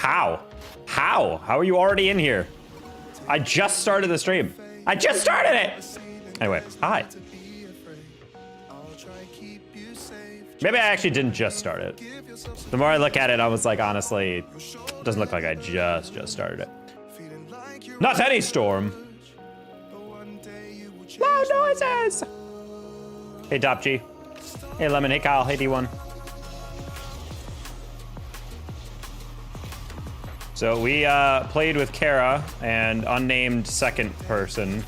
How? How? How are you already in here? I just started the stream. I just started it! Anyway, hi. Maybe I actually didn't just start it. The more I look at it, I was like, honestly, it doesn't look like I just started it. Not any storm. Loud noises! Hey, Top G. Hey, Lemon. Hey, Kyle. Hey, D1. So we played with Kara and unnamed second person.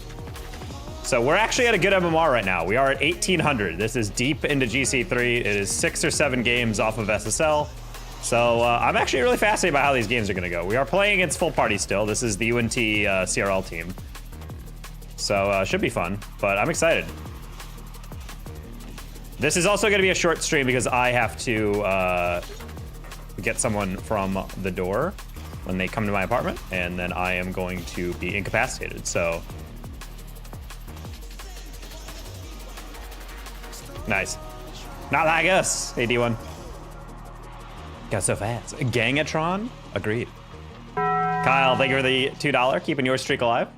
So we're actually at a good MMR right now. We are at 1800. This is deep into GC3. It is 6 or 7 games off of SSL. So I'm actually really fascinated by how these games are gonna go. We are playing against full party still. This is the UNT CRL team. So should be fun, but I'm excited. This is also gonna be a short stream because I have to get someone from the door when they come to my apartment, and then I am going to be incapacitated, so. Nice. Not like us, AD1. Got so fast. Gangatron? Agreed. Kyle, thank you for the $2, keeping your streak alive.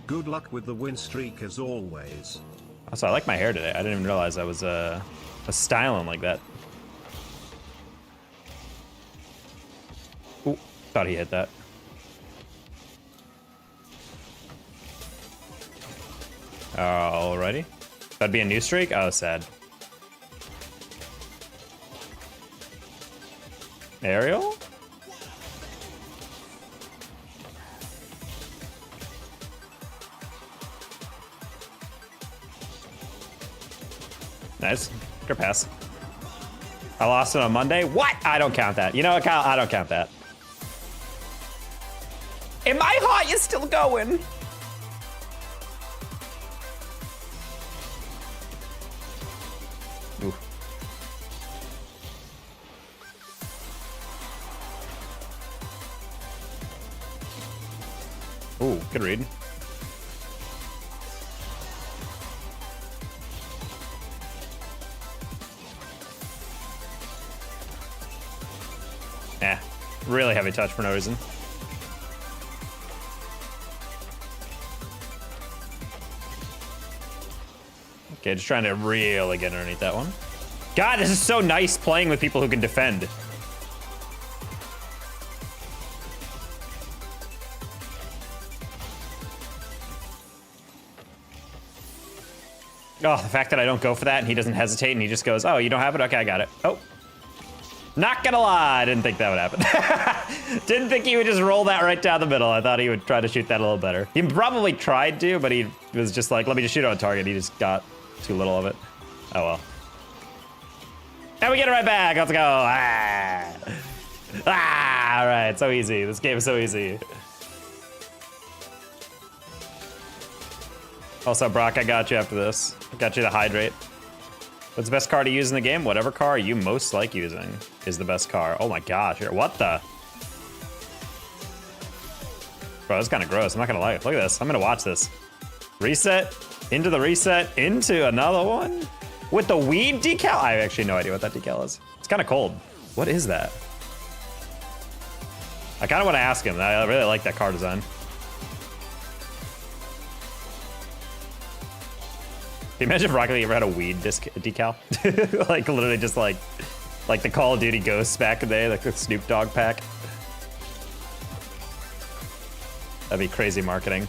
Good luck with the win streak as always. Also, I like my hair today. I didn't even realize I was styling like that. Ooh, thought he hit that. Alrighty. That'd be a new streak? Oh, sad. Ariel? Nice. Good pass. I lost it on Monday. What? I don't count that. You know what, Kyle? I don't count that. In my heart, you're still going. Ooh. Ooh, good read. Really heavy touch for no reason. Okay, just trying to really get underneath that one. God, this is so nice playing with people who can defend. Oh, the fact that I don't go for that and he doesn't hesitate and he just goes, oh, you don't have it? Okay, I got it. Oh. Not gonna lie, I didn't think that would happen. Didn't think he would just roll that right down the middle. I thought he would try to shoot that a little better. He probably tried to, but he was just like, let me just shoot on target. He just got too little of it. Oh well. And we get it right back. Let's go. Ah. Ah, all right, so easy. This game is so easy. Also, Brock, I got you after this. I got you to hydrate. What's the best car to use in the game? Whatever car you most like using is the best car. Oh my gosh, what the? Bro, that's kind of gross. I'm not gonna lie. Look at this. I'm gonna watch this. Reset, into the reset, into another one. With the weed decal? I have actually no idea what that decal is. It's kind of cold. What is that? I kind of want to ask him. I really like that car design. Can you imagine if Rocket League ever had a weed disc decal? Like literally just like the Call of Duty Ghosts back in the day, like the Snoop Dogg pack. That'd be crazy marketing.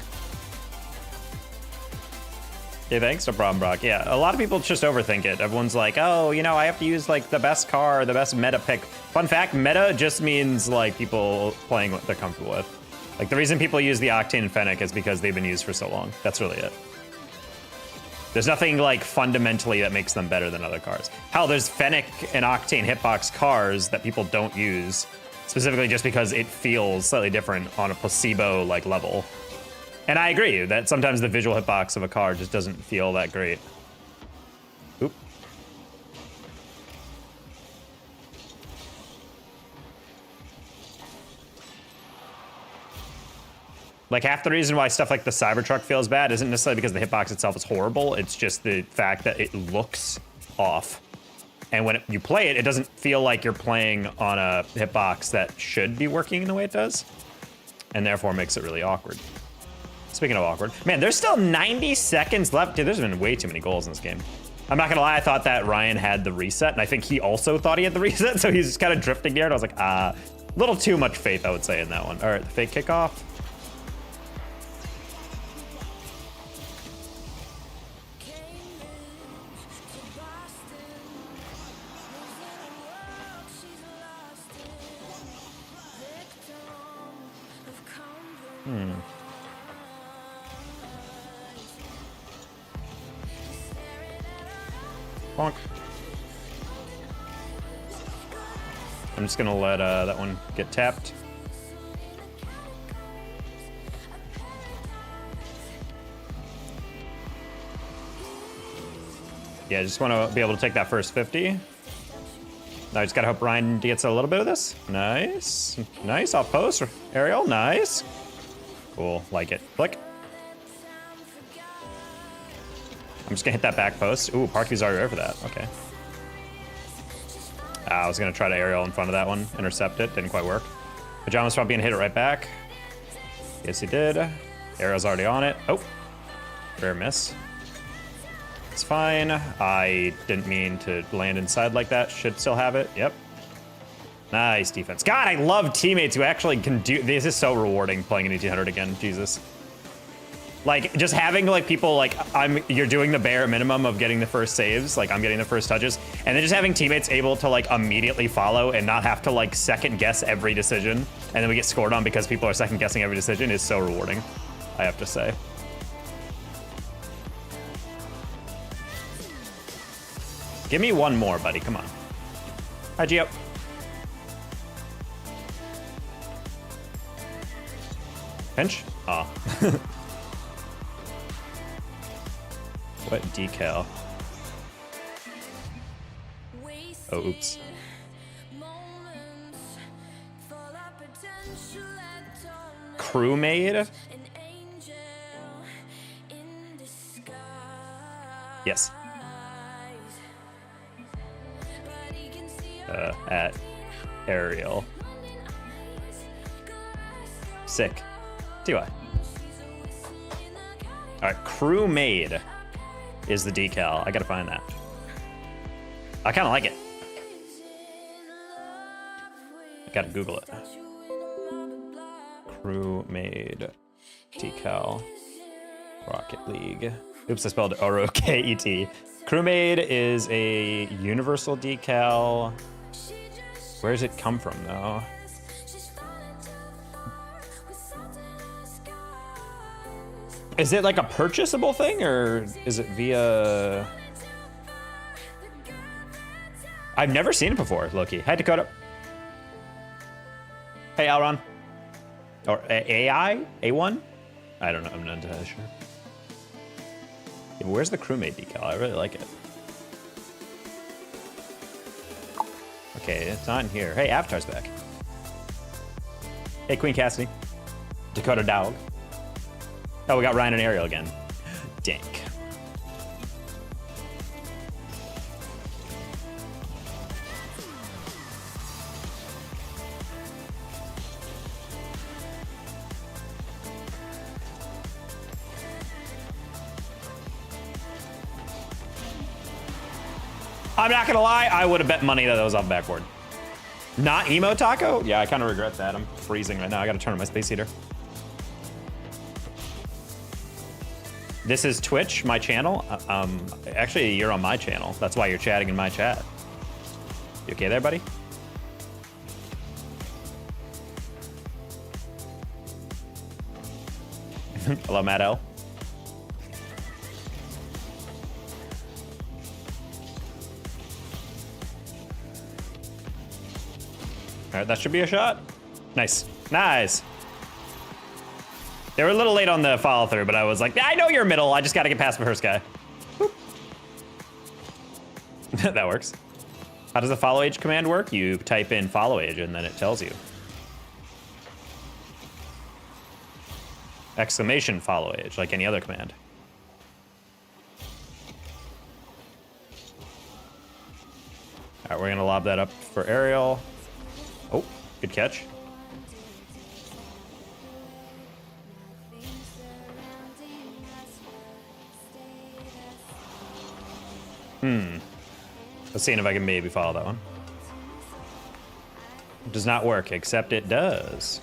Yeah, thanks, no problem, Brock. Yeah, a lot of people just overthink it. Everyone's like, oh, you know, I have to use like the best car, the best meta pick. Fun fact, meta just means like people playing what they're comfortable with. Like the reason people use the Octane and Fennec is because they've been used for so long. That's really it. There's nothing like fundamentally that makes them better than other cars. Hell, there's Fennec and Octane hitbox cars that people don't use, specifically just because it feels slightly different on a placebo like level. And I agree that sometimes the visual hitbox of a car just doesn't feel that great. Oop. Like half the reason why stuff like the Cybertruck feels bad isn't necessarily because the hitbox itself is horrible. It's just the fact that it looks off. And when you play it, it doesn't feel like you're playing on a hitbox that should be working the way it does, and therefore makes it really awkward. Speaking of awkward, man, there's still 90 seconds left. Dude, there's been way too many goals in this game. I'm not gonna lie, I thought that Ryan had the reset, and I think he also thought he had the reset, so he's just kind of drifting here, and I was like, a little too much faith, I would say, in that one. All right, the fake kickoff. Bonk. I'm just gonna let that one get tapped. Yeah, I just want to be able to take that first 50. I just gotta hope Ryan gets a little bit of this. Nice. Nice, off post. Aerial, nice. Cool, like it. Click. I'm just gonna hit that back post. Ooh, Parky's already there for that. Okay. I was gonna try to aerial in front of that one, intercept it, didn't quite work. Pajamas probably gonna hit it right back. Yes, he did. Aerial's already on it. Oh, rare miss. It's fine. I didn't mean to land inside like that. Should still have it. Yep. Nice defense. God, I love teammates who actually can do. This is so rewarding playing an 1800 again. Jesus. Like, just having, like, people, like, you're doing the bare minimum of getting the first saves, like, I'm getting the first touches, and then just having teammates able to, like, immediately follow and not have to, like, second guess every decision, and then we get scored on because people are second guessing every decision is so rewarding, I have to say. Give me one more, buddy, come on. Hi, Gio. Pinch? Aw. Oh. What decal? Oh, oops. Crewmade? Yes. At aerial. Sick. TY. All right, crewmade is the decal. I gotta find that. I kind of like it. I gotta Google it. Crewmade decal. Rocket League. Oops, I spelled R-O-K-E-T. Crewmade is a universal decal. Where does it come from, though? Is it like a purchasable thing, or is it via... I've never seen it before, Loki. Hi, Dakota. Hey, Alron. Or AI? A1? I don't know, I'm not entirely sure. Yeah, where's the crewmate decal? I really like it. Okay, it's not in here. Hey, Avatar's back. Hey, Queen Cassidy. Dakota Dowg. Oh, we got Ryan and Ariel again. Dank. I'm not gonna lie, I would have bet money that was off backboard. Not emo taco? Yeah, I kind of regret that. I'm freezing right now. I gotta turn on my space heater. This is Twitch, my channel. Actually, you're on my channel. That's why you're chatting in my chat. You okay there, buddy? Hello, Matt L. All right, that should be a shot. Nice, nice. They were a little late on the follow through, but I was like, I know you're middle. I just got to get past the first guy. That works. How does the follow age command work? You type in follow age and then it tells you. Exclamation follow age, like any other command. right, we're gonna lob that up for Ariel. Oh, good catch. Let's see if I can maybe follow that one. It does not work, except it does.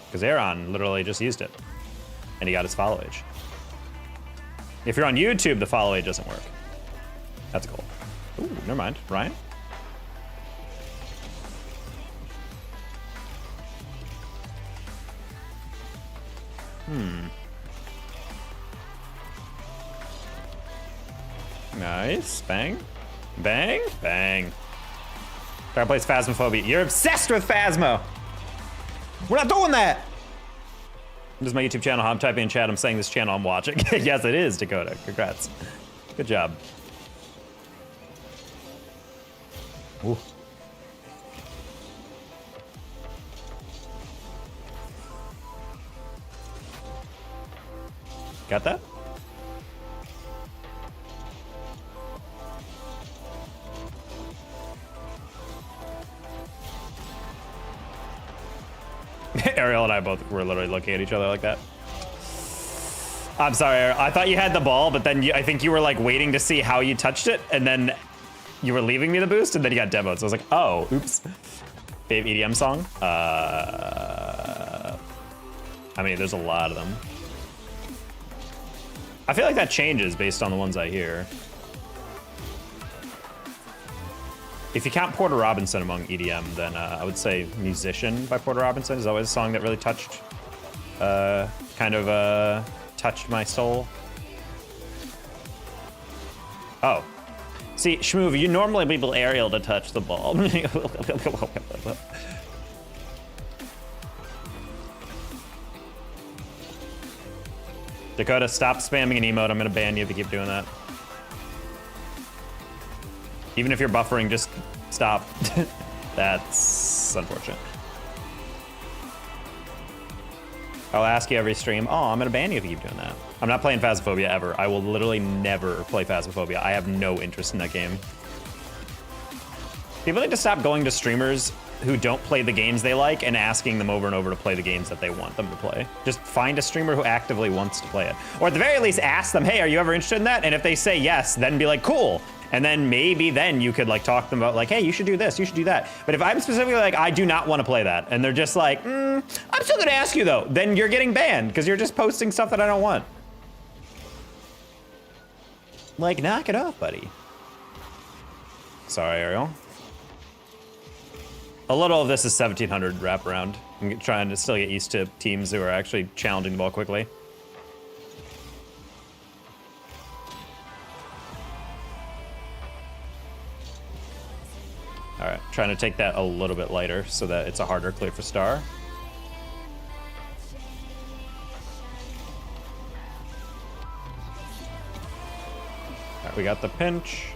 Because Aaron literally just used it. And he got his follow age. If you're on YouTube, the follow age doesn't work. That's cool. Ooh, never mind. Ryan? Nice. Bang. Bang. Bang. Guy plays Phasmophobia. You're obsessed with Phasmo. We're not doing that. This is my YouTube channel. I'm typing in chat. I'm saying this channel I'm watching. Yes, it is, Dakota. Congrats. Good job. Ooh. Got that? Ariel and I both were literally looking at each other like that. I'm sorry, Ariel. I thought you had the ball, but then I think you were like waiting to see how you touched it, and then you were leaving me the boost, and then you got demoed. So I was like, oh, oops. Fave EDM song? I mean, there's a lot of them. I feel like that changes based on the ones I hear. If you count Porter Robinson among EDM, then I would say Musician by Porter Robinson is always a song that really touched, touched my soul. Oh. See, Shmoov, you normally people Ariel to touch the ball. Dakota, stop spamming an emote. I'm gonna ban you if you keep doing that. Even if you're buffering, just stop. That's unfortunate. I'll ask you every stream, oh, I'm gonna ban you if you keep doing that. I'm not playing Phasmophobia ever. I will literally never play Phasmophobia. I have no interest in that game. People need to stop going to streamers who don't play the games they like and asking them over and over to play the games that they want them to play. Just find a streamer who actively wants to play it. Or at the very least, ask them, hey, are you ever interested in that? And if they say yes, then be like, cool. And then maybe then you could like talk to them about like, hey, you should do this, you should do that. But if I'm specifically like, I do not want to play that, and they're just like, I'm still gonna ask you though, then you're getting banned because you're just posting stuff that I don't want. Like, knock it off, buddy. Sorry, Ariel. A little of this is 1700 wraparound. I'm trying to still get used to teams who are actually challenging the ball quickly. All right, trying to take that a little bit lighter so that it's a harder clear for star. All right, we got the pinch.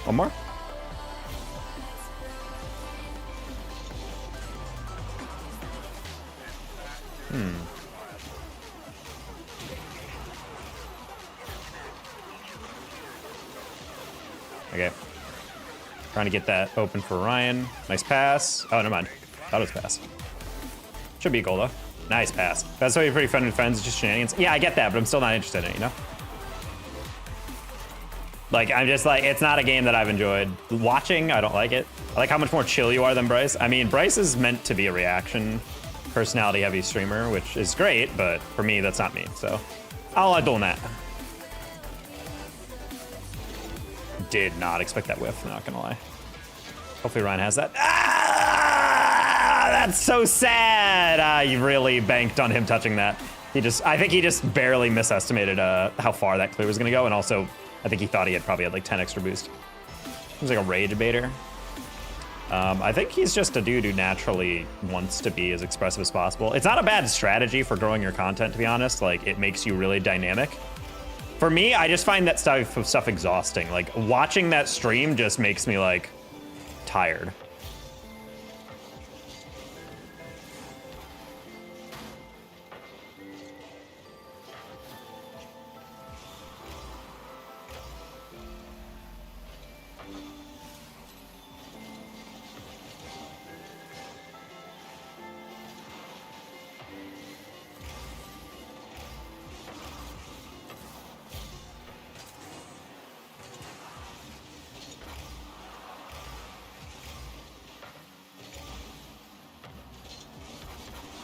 One more. Okay. Trying to get that open for Ryan. Nice pass. Oh, never mind. Thought it was pass. Should be a goal, though. Nice pass. That's why you're pretty fun with friends, just shenanigans. Yeah, I get that, but I'm still not interested in it, you know? Like, I'm just like, it's not a game that I've enjoyed. Watching, I don't like it. I like how much more chill you are than Bryce. I mean, Bryce is meant to be a reaction, personality-heavy streamer, which is great, but for me, that's not me, so I'll adore that. Did not expect that whiff, not gonna lie. Hopefully Ryan has that. Ah, that's so sad. You really banked on him touching that. I think he just barely misestimated how far that clear was gonna go, and also I think he thought he had probably had like 10 extra boost. He's like a rage baiter. I think he's just a dude who naturally wants to be as expressive as possible. It's not a bad strategy for growing your content, to be honest. Like, it makes you really dynamic. For me, I just find that stuff exhausting. Like, watching that stream just makes me, like, tired.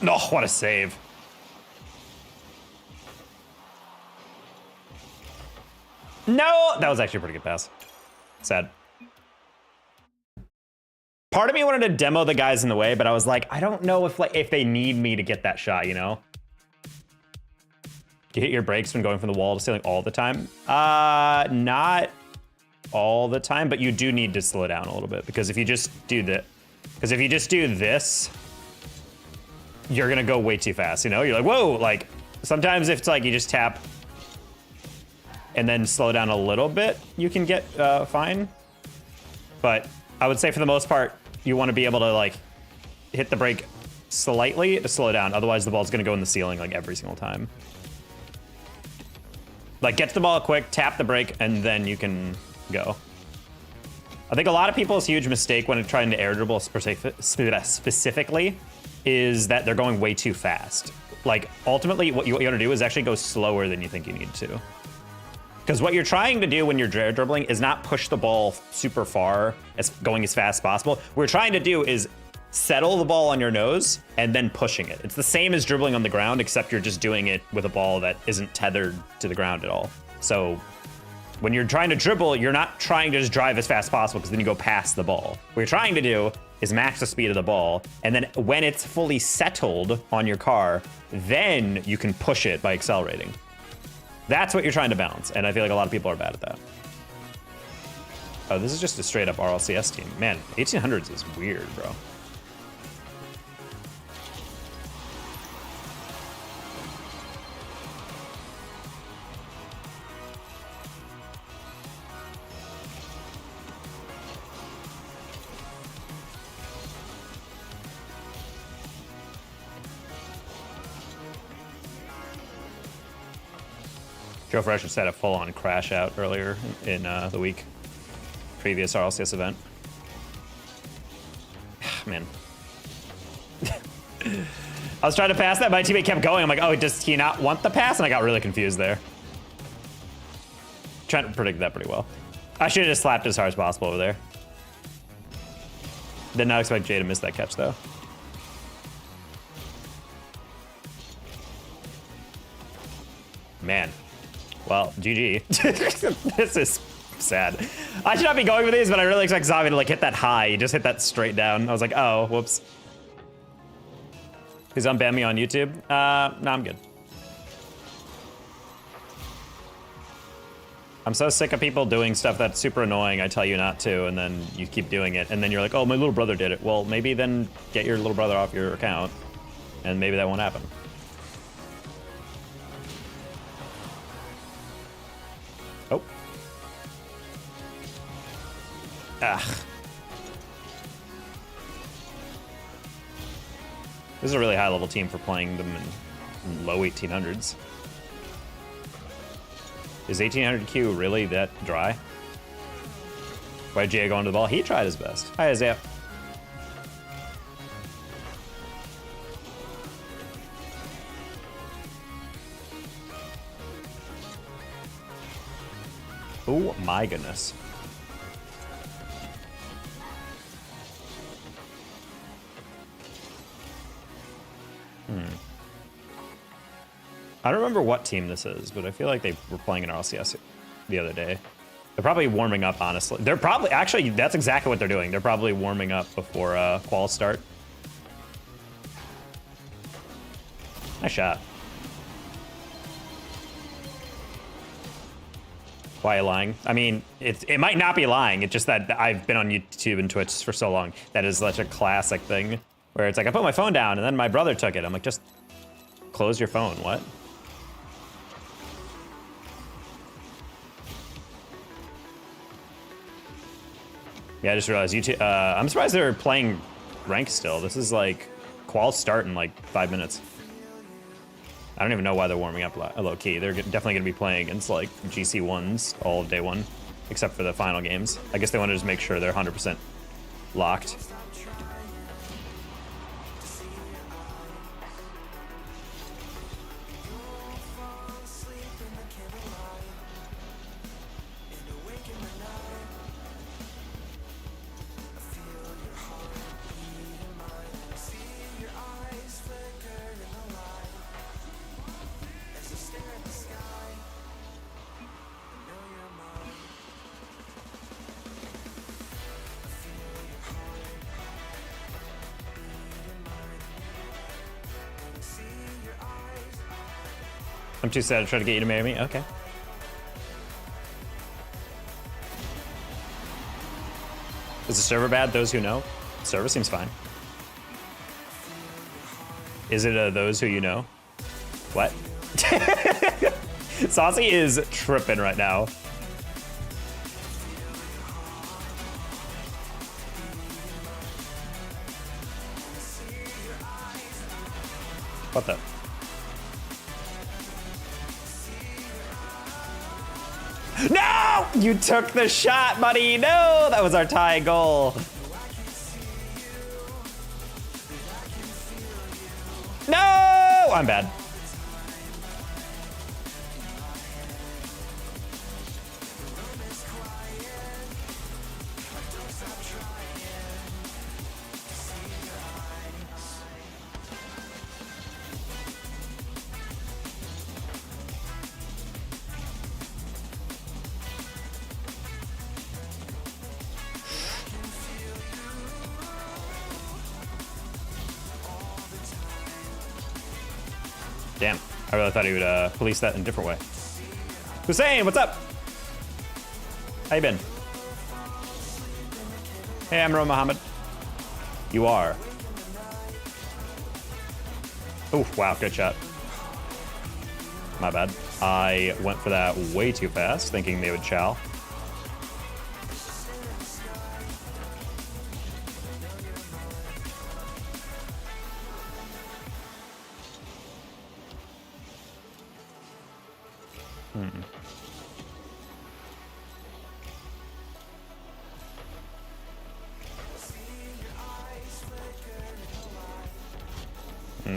No, what a save. No, that was actually a pretty good pass. Sad. Part of me wanted to demo the guys in the way, but I was like, I don't know if they need me to get that shot, you know? Do you hit your brakes when going from the wall to ceiling all the time? Not all the time, but you do need to slow down a little bit, because if you just do this, you're gonna go way too fast, you know? You're like, whoa, like, sometimes if it's like you just tap and then slow down a little bit, you can get fine. But I would say for the most part, you want to be able to like hit the brake slightly to slow down. Otherwise, the ball's gonna go in the ceiling like every single time. Like, get to the ball quick, tap the brake, and then you can go. I think a lot of people's huge mistake when trying to air dribble specifically is that they're going way too fast. Like, ultimately, what you want to do is actually go slower than you think you need to. Because what you're trying to do when you're air dribbling is not push the ball super far, going as fast as possible. What we're trying to do is settle the ball on your nose and then pushing it. It's the same as dribbling on the ground, except you're just doing it with a ball that isn't tethered to the ground at all. So when you're trying to dribble, you're not trying to just drive as fast as possible, because then you go past the ball. What you're trying to do is match the speed of the ball, and then when it's fully settled on your car, then you can push it by accelerating. That's what you're trying to balance, and I feel like a lot of people are bad at that. Oh, this is just a straight up RLCS team. Man, 1800s is weird, bro. Joe Fresh just had a full-on crash out earlier in the week. Previous RLCS event. Man. I was trying to pass that, my teammate kept going. I'm like, oh, does he not want the pass? And I got really confused there. Trying to predict that pretty well. I should have just slapped as hard as possible over there. Did not expect Jay to miss that catch, though. Man. Well, GG. This is sad. I should not be going with these, but I really expect Zavi to like hit that high. He just hit that straight down. I was like, oh, whoops. He's unban me on YouTube. No, I'm good. I'm so sick of people doing stuff that's super annoying. I tell you not to, and then you keep doing it, and then you're like, oh, my little brother did it. Well, maybe then get your little brother off your account, and maybe that won't happen. Oh. Ah. This is a really high-level team for playing them in low 1800s. Is 1800Q really that dry? Why did Jay go into the ball? He tried his best. Hi, Isaiah. Oh my goodness. I don't remember what team this is, but I feel like they were playing in RLCS the other day. They're probably warming up, honestly. They're probably, actually, that's exactly what they're doing. They're probably warming up before quals start. Nice shot. Why are you lying? I mean, it might not be lying. It's just that I've been on YouTube and Twitch for so long. That is such a classic thing where it's like, I put my phone down and then my brother took it. I'm like, just close your phone. What? Yeah, I just realized YouTube. I'm surprised they're playing rank still. This is like quals start in like 5 minutes. I don't even know why they're warming up low key. They're definitely going to be playing against like GC1s all of day one, except for the final games. I guess they want to just make sure they're 100% locked. I'm too sad to try to get you to marry me. Okay. Is the server bad? Those who know. The server seems fine. Is it those who you know? What? Saucy is tripping right now. What the? No! You took the shot, buddy. No, that was our tie goal. No! I'm bad. Damn, I really thought he would police that in a different way. Hussein, what's up? How you been? Hey, I'm Ro Muhammad. You are. Oh, wow, good shot. My bad. I went for that way too fast, thinking they would chow.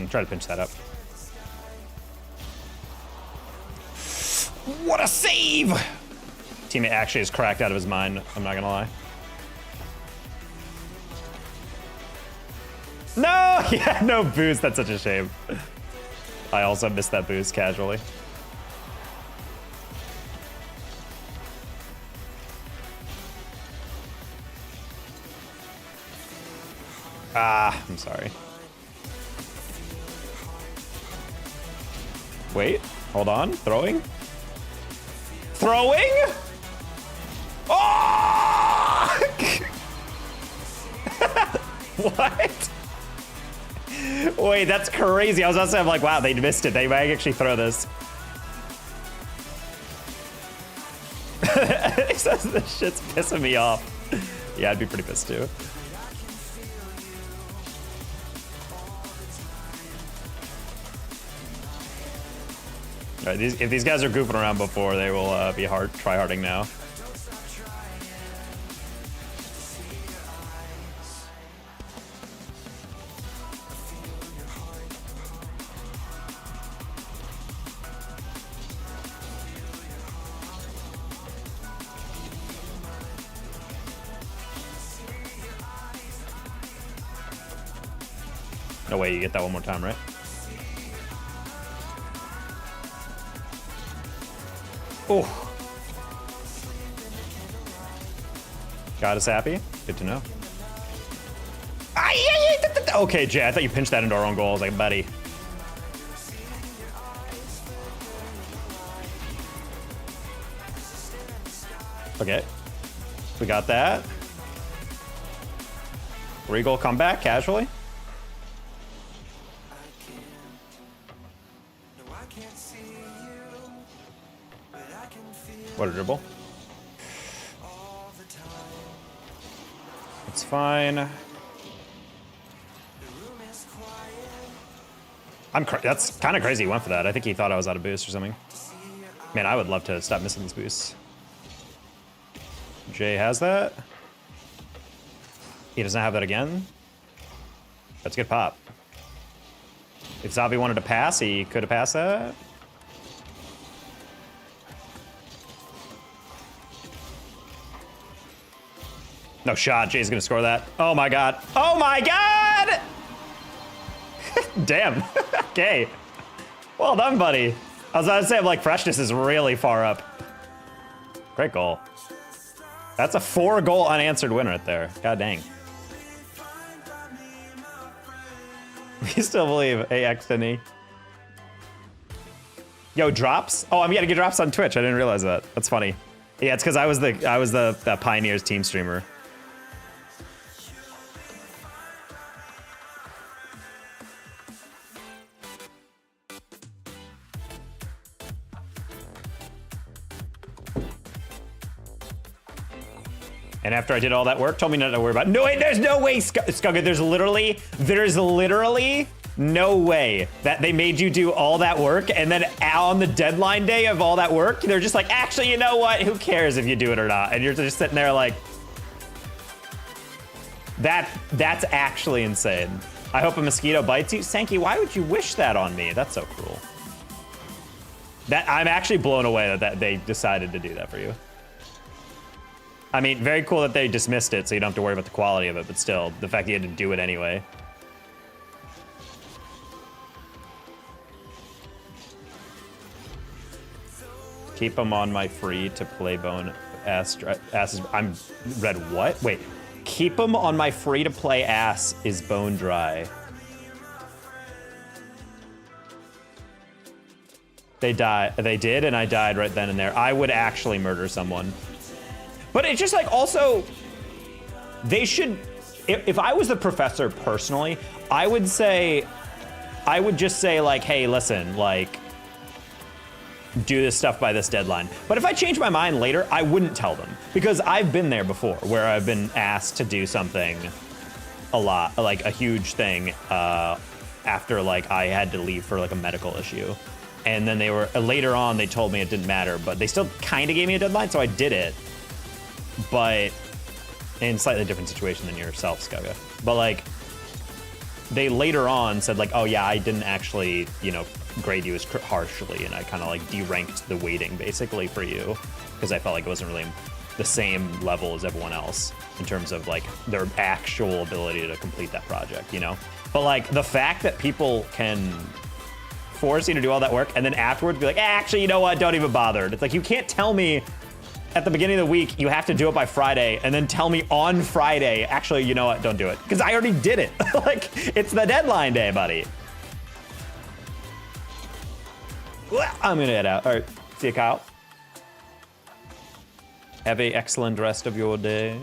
Try to pinch that up. What a save! Teammate actually is cracked out of his mind, I'm not gonna lie. No! Yeah, no boost, that's such a shame. I also missed that boost casually. Ah, I'm sorry. Wait, hold on. Throwing? Throwing? Oh! What? Wait, that's crazy. I was also like, wow, they missed it. They might actually throw this. This shit's pissing me off. Yeah, I'd be pretty pissed too. Right, if these guys are goofing around before, they will be try-harding now. No way you get that one more time, right? Oh. Got us happy? Good to know. Okay, Jay, I thought you pinched that into our own goal. I was like, buddy. Okay. We got that. Regal comeback, casually. What a dribble. It's fine. That's kind of crazy he went for that. I think he thought I was out of boost or something. Man, I would love to stop missing these boosts. Jay has that. He doesn't have that again. That's a good pop. If Zavi wanted to pass, he could have passed that. No shot. Jay's gonna score that. Oh my god. Oh my god! Damn. Okay. Well done, buddy. I was about to say, like, freshness is really far up. Great goal. That's a 4-goal unanswered win right there. God dang. We still believe AX, didn't he? Yo, drops? Oh, I'm getting drops on Twitch. I didn't realize that. That's funny. Yeah, it's because I was the Pioneers team streamer. And after I did all that work, told me not to worry about it. No, wait, there's no way, Skugga, there's literally no way that they made you do all that work and then on the deadline day of all that work, they're just like, actually, you know what? Who cares if you do it or not? And you're just sitting there like, that's actually insane. I hope a mosquito bites you. Sankey, why would you wish that on me? That's so cruel. I'm actually blown away that they decided to do that for you. I mean, very cool that they dismissed it so you don't have to worry about the quality of it, but still, the fact that you had to do it anyway. Keep them on my free to play bone ass. I'm read what? Wait. Keep them on my free to play ass is bone dry. They did, and I died right then and there. I would actually murder someone. But it's just like, also, they should, if I was the professor personally, I would just say like, hey, listen, like, do this stuff by this deadline. But if I change my mind later, I wouldn't tell them, because I've been there before where I've been asked to do something a lot, like a huge thing, after like I had to leave for like a medical issue. And then they were, later on, they told me it didn't matter, but they still kind of gave me a deadline, so I did it. But in slightly different situation than yourself, Skugga. But like, they later on said like, oh yeah, I didn't actually, you know, grade you as harshly, and I kind of like deranked the weighting basically for you, because I felt like it wasn't really the same level as everyone else in terms of like their actual ability to complete that project, you know? But like, the fact that people can force you to do all that work and then afterwards be like, actually, you know what, don't even bother. It's like, you can't tell me at the beginning of the week, you have to do it by Friday, and then tell me on Friday, actually, you know what, don't do it. Because I already did it. Like, it's the deadline day, buddy. I'm gonna head out. All right, see you, Kyle. Have a excellent rest of your day.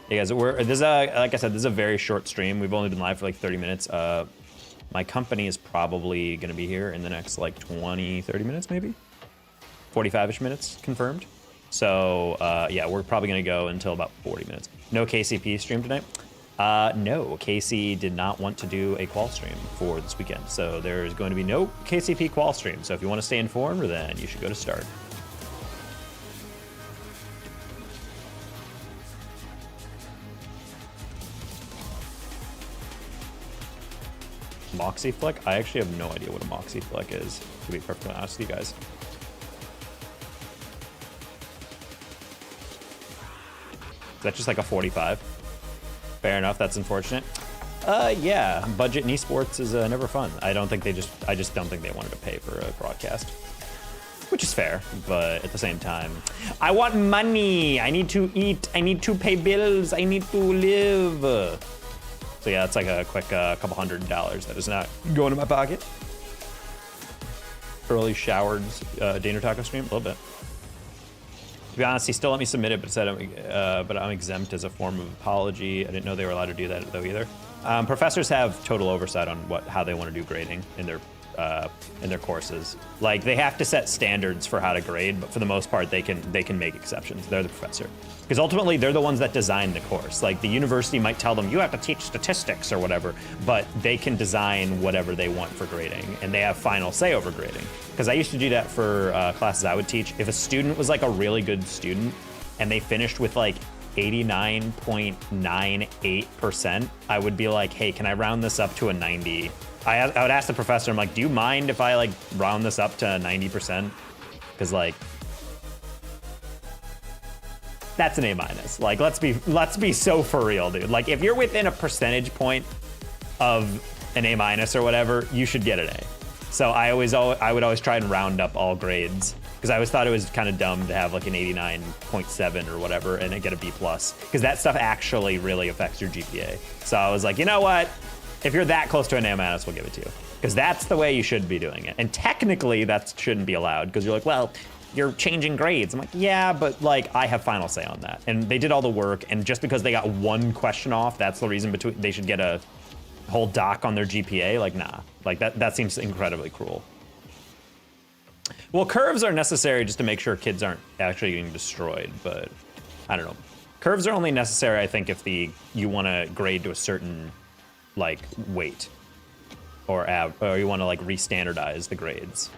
Hey guys, like I said, this is a very short stream. We've only been live for like 30 minutes. My company is probably gonna be here in the next like 20, 30 minutes, maybe. 45-ish minutes confirmed. So yeah, we're probably gonna go until about 40 minutes. No KCP stream tonight. No, Casey did not want to do a qual stream for this weekend. So there's going to be no KCP qual stream. So if you want to stay informed, then you should go to start. Moxie Flick? I actually have no idea what a Moxie Flick is, to be perfectly honest with you guys. Is that just like a 45? Fair enough, that's unfortunate. Yeah, budget in esports is never fun. I just don't think they wanted to pay for a broadcast. Which is fair, but at the same time, I want money. I need to eat. I need to pay bills. I need to live. So yeah, it's like a quick couple $100 that is not going to my pocket. Early showered Daner Taco stream, a little bit. To be honest, he still let me submit it, but said I'm exempt as a form of apology. I didn't know they were allowed to do that though either. Professors have total oversight on how they want to do grading in their courses. Like, they have to set standards for how to grade, but for the most part, they can make exceptions. They're the professor. Because ultimately, they're the ones that design the course. Like, the university might tell them, you have to teach statistics or whatever, but they can design whatever they want for grading, and they have final say over grading. Because I used to do that for classes I would teach. If a student was like a really good student, and they finished with like 89.98%, I would be like, hey, can I round this up to a 90? I would ask the professor, I'm like, do you mind if I like round this up to 90%? Because like, that's an A-. Like, let's be so for real, dude. Like, if you're within a percentage point of an A- or whatever, you should get an A. So I would always try and round up all grades, because I always thought it was kind of dumb to have like an 89.7 or whatever and then get a B+, because that stuff actually really affects your GPA. So I was like, you know what? If you're that close to an A-, we'll give it to you. because that's the way you should be doing it. And technically that shouldn't be allowed because you're like, well, you're changing grades. I'm like, yeah, but like I have final say on that. And they did all the work, and just because they got one question off, that's the reason they should get a whole doc on their GPA. Like, nah, like that seems incredibly cruel. Well, curves are necessary just to make sure kids aren't actually getting destroyed, but I don't know. Curves are only necessary, I think, if you want to grade to a certain like weight, or you want to like re-standardize the grades.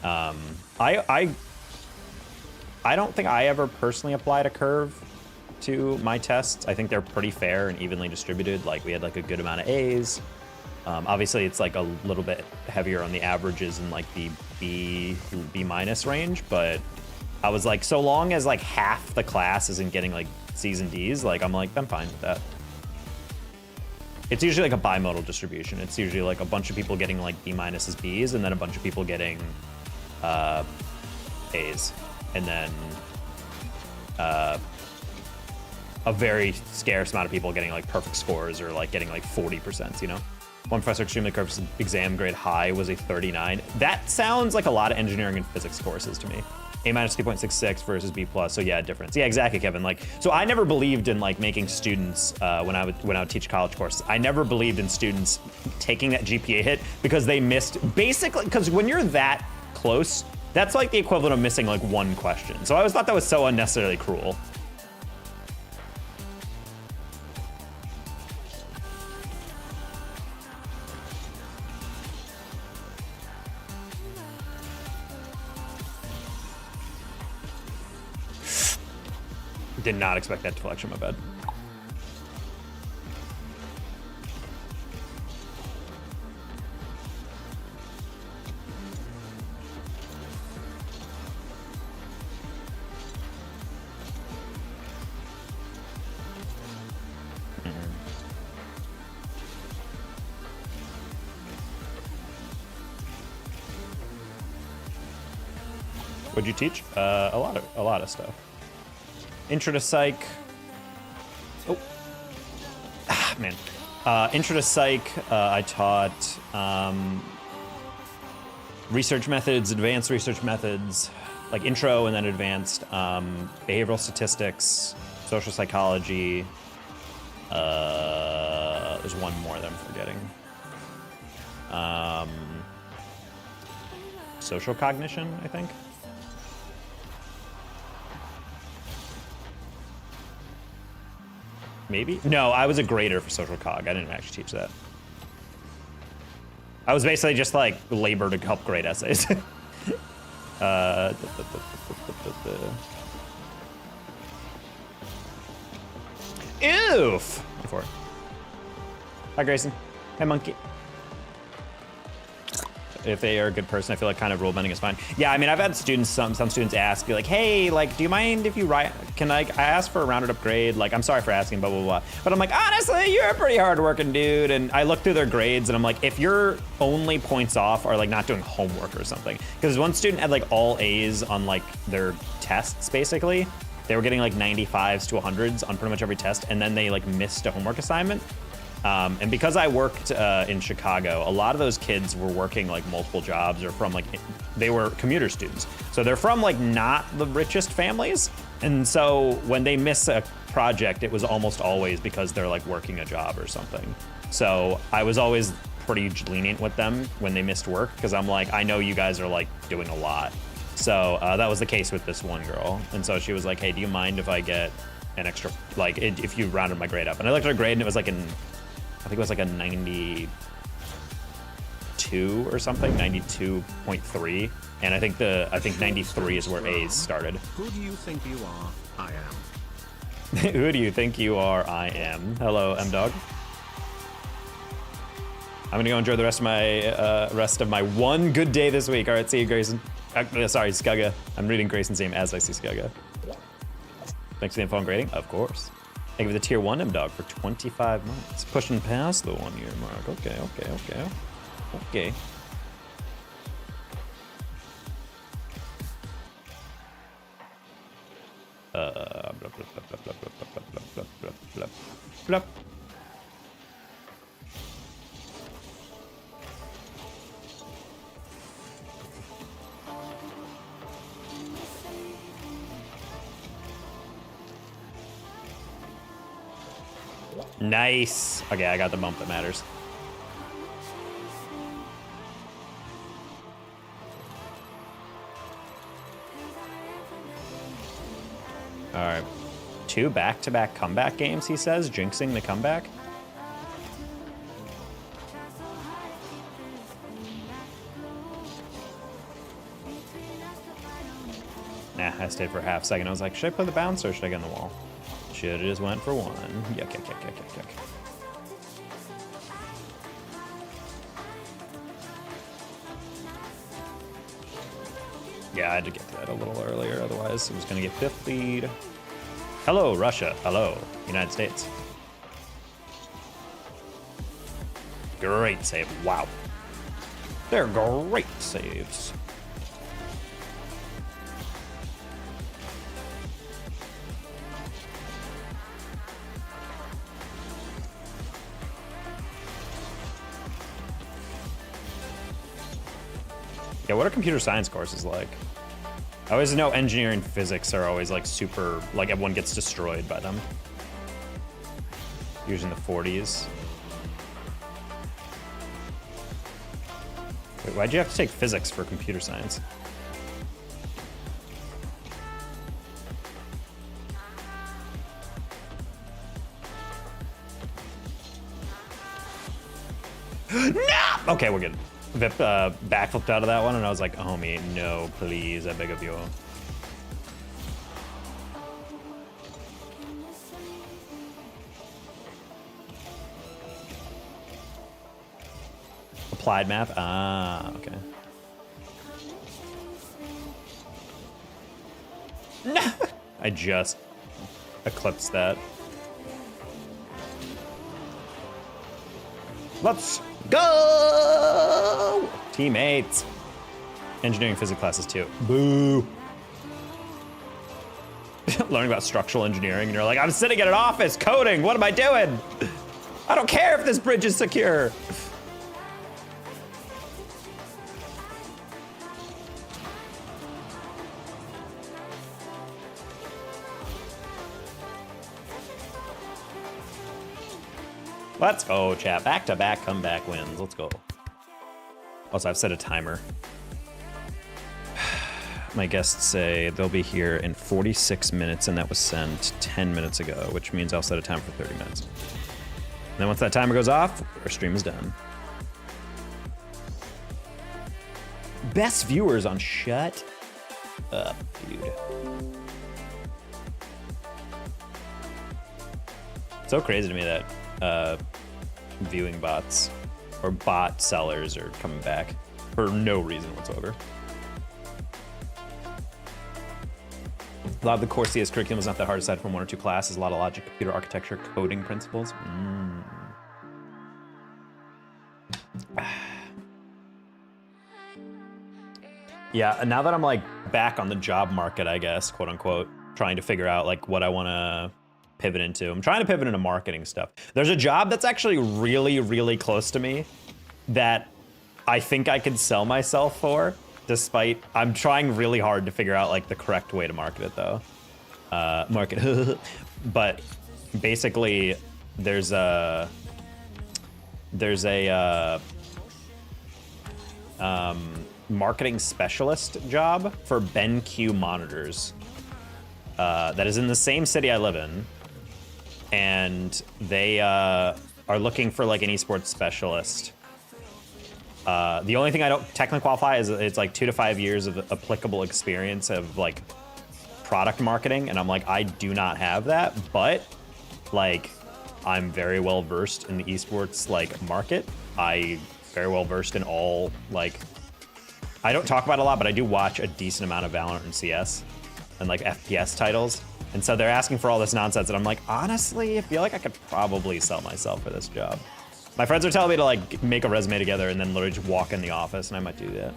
I don't think I ever personally applied a curve to my tests. I think they're pretty fair and evenly distributed. Like we had like a good amount of A's. Obviously, it's like a little bit heavier on the averages in like the B through B minus range, but I was like, so long as like half the class isn't getting like C's and D's, like I'm fine with that. It's usually like a bimodal distribution. It's usually like a bunch of people getting like B minuses, B's, and then a bunch of people getting A's, and then a very scarce amount of people getting like perfect scores or like getting like 40%, you know? One professor extremely curved exam grade high was a 39. That sounds like a lot of engineering and physics courses to me. A minus 2.66 versus B plus, so yeah, difference. Yeah, exactly, Kevin. Like, so I never believed in like making students when I would teach college courses. I never believed in students taking that GPA hit because they missed basically, because when you're that close, that's like the equivalent of missing like one question. So I always thought that was so unnecessarily cruel. Did not expect that deflection, my bad. What'd you teach? A lot of stuff. Intro to Psych. Oh. Ah, man. Intro to Psych, I taught research methods, advanced research methods, like intro and then advanced, behavioral statistics, social psychology. There's one more that I'm forgetting. Social cognition, I think. Maybe? No, I was a grader for social cog. I didn't actually teach that. I was basically just like labor to help grade essays. Oof! Before. Hi, Grayson. Hi, Monkey. If they are a good person, I feel like kind of rule bending is fine. Yeah, I mean, I've had students, some students ask, be like, hey, like, do you mind if you write, I ask for a rounded up grade? Like, I'm sorry for asking, blah, blah, blah. But I'm like, honestly, you're a pretty hard working dude. And I look through their grades and I'm like, if your only points off are like not doing homework or something. Because one student had like all A's on like their tests, basically. They were getting like 95s to 100s on pretty much every test. And then they like missed a homework assignment. And because I worked in Chicago, a lot of those kids were working like multiple jobs or from like, they were commuter students. So they're from like not the richest families. And so when they miss a project, it was almost always because they're like working a job or something. So I was always pretty lenient with them when they missed work because I'm like, I know you guys are like doing a lot. So that was the case with this one girl. And so she was like, hey, do you mind if I get an extra, like if you rounded my grade up? And I looked at her grade and it was like I think it was like a 92 or something, 92.3. And I think 93 is where A's started. Who do you think you are? I am. Who do you think you are? I am. Hello, M-Dog. I'm gonna go enjoy the rest of my one good day this week. All right, see you, Grayson. Sorry, Skugga. I'm reading Grayson's name as I see Skugga. Thanks for the info on grading. Of course. Thank you for the tier 1 M-Dog for 25 months. Pushing past the 1 year mark. Okay. Nice. Okay, I got the bump that matters. All right. 2 back-to-back comeback games, he says, jinxing the comeback. Nah, I stayed for a half second. I was like, should I play the bounce or should I get on the wall? Should have just went for 1. Yuck, yuck, yuck, yuck, yuck, yuck. Yeah, I had to get that a little earlier, otherwise it was gonna get 5th lead. Hello, Russia. Hello, United States. Great save. Wow. They're great saves. Yeah, what are computer science courses like? I always know engineering and physics are always like super, like everyone gets destroyed by them. Usually in the 40s. Wait, why'd you have to take physics for computer science? No! Okay, we're good. Vip backflipped out of that one, and I was like, homie, no, please, I beg of you. Applied map? Ah, okay. No! I just eclipsed that. Let's go! Teammates. Engineering physics classes too. Boo. Learning about structural engineering, and you're like, I'm sitting in an office coding. What am I doing? I don't care if this bridge is secure. Let's go, chat. Back-to-back comeback wins. Let's go. Also, I've set a timer. My guests say they'll be here in 46 minutes, and that was sent 10 minutes ago, which means I'll set a timer for 30 minutes. And then once that timer goes off, our stream is done. Best viewers on Shut Up, dude. It's so crazy to me that viewing bots or bot sellers are coming back for no reason whatsoever. A lot of the core CS curriculum is not that hard aside from 1 or 2 classes. A lot of logic, computer architecture, coding principles. Yeah, now that I'm like back on the job market, I guess, quote unquote, trying to figure out like what I want to pivot into. I'm trying to pivot into marketing stuff. There's a job that's actually really, really close to me that I think I could sell myself for, despite I'm trying really hard to figure out like the correct way to market it though. But basically there's a marketing specialist job for BenQ monitors that is in the same city I live in. And they are looking for like an esports specialist. The only thing I don't technically qualify is it's like 2 to 5 years of applicable experience of like product marketing. And I'm like, I do not have that, but like I'm very well versed in the esports like market. I very well versed in all like, I don't talk about it a lot, but I do watch a decent amount of Valorant and CS and like FPS titles. And so they're asking for all this nonsense, and I'm like, honestly, I feel like I could probably sell myself for this job. My friends are telling me to like make a resume together and then literally just walk in the office, and I might do that.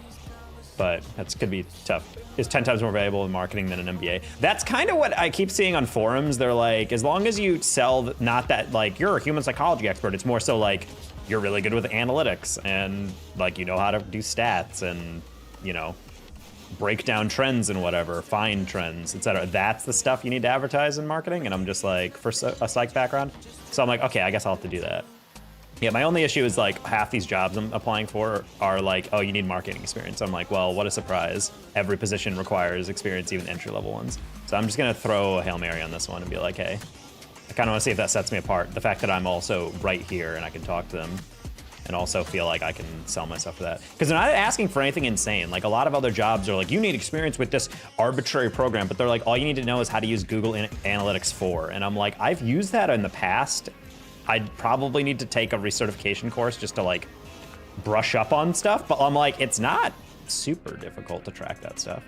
But that's could be tough. It's 10 times more valuable in marketing than an MBA. That's kind of what I keep seeing on forums. They're like, as long as you sell, not that like you're a human psychology expert, it's more so like you're really good with analytics and like you know how to do stats and you know break down trends and whatever, find trends, etc. That's the stuff you need to advertise in marketing. And I'm just like, for a psych background. So I'm like, okay, I guess I'll have to do that. Yeah, my only issue is like half these jobs I'm applying for are like, oh, you need marketing experience. I'm like, well, what a surprise. Every position requires experience, even entry-level ones. So I'm just gonna throw a Hail Mary on this one and be like, hey, I kind of want to see if that sets me apart. The fact that I'm also right here and I can talk to them and also feel like I can sell myself for that. Because they're not asking for anything insane. Like a lot of other jobs are like, you need experience with this arbitrary program, but they're like, all you need to know is how to use Google Analytics 4. And I'm like, I've used that in the past. I'd probably need to take a recertification course just to like brush up on stuff, but I'm like, it's not super difficult to track that stuff.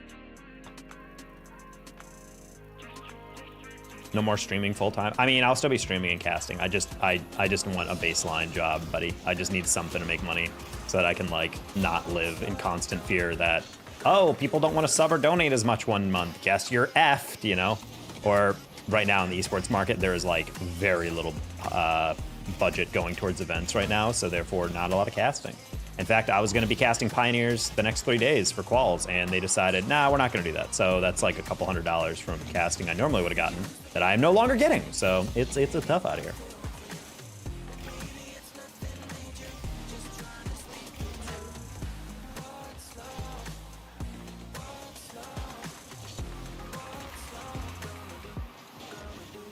No more streaming full time. I mean, I'll still be streaming and casting. I just want a baseline job, buddy. I just need something to make money so that I can like not live in constant fear that, oh, people don't want to sub or donate as much one month. Guess you're effed, you know? Or right now in the esports market, there is like very little budget going towards events right now, so therefore not a lot of casting. In fact, I was going to be casting Pioneers the next 3 days for quals, and they decided, nah, we're not going to do that. So that's like a couple $100 from casting I normally would have gotten that I am no longer getting. So it's a tough out here.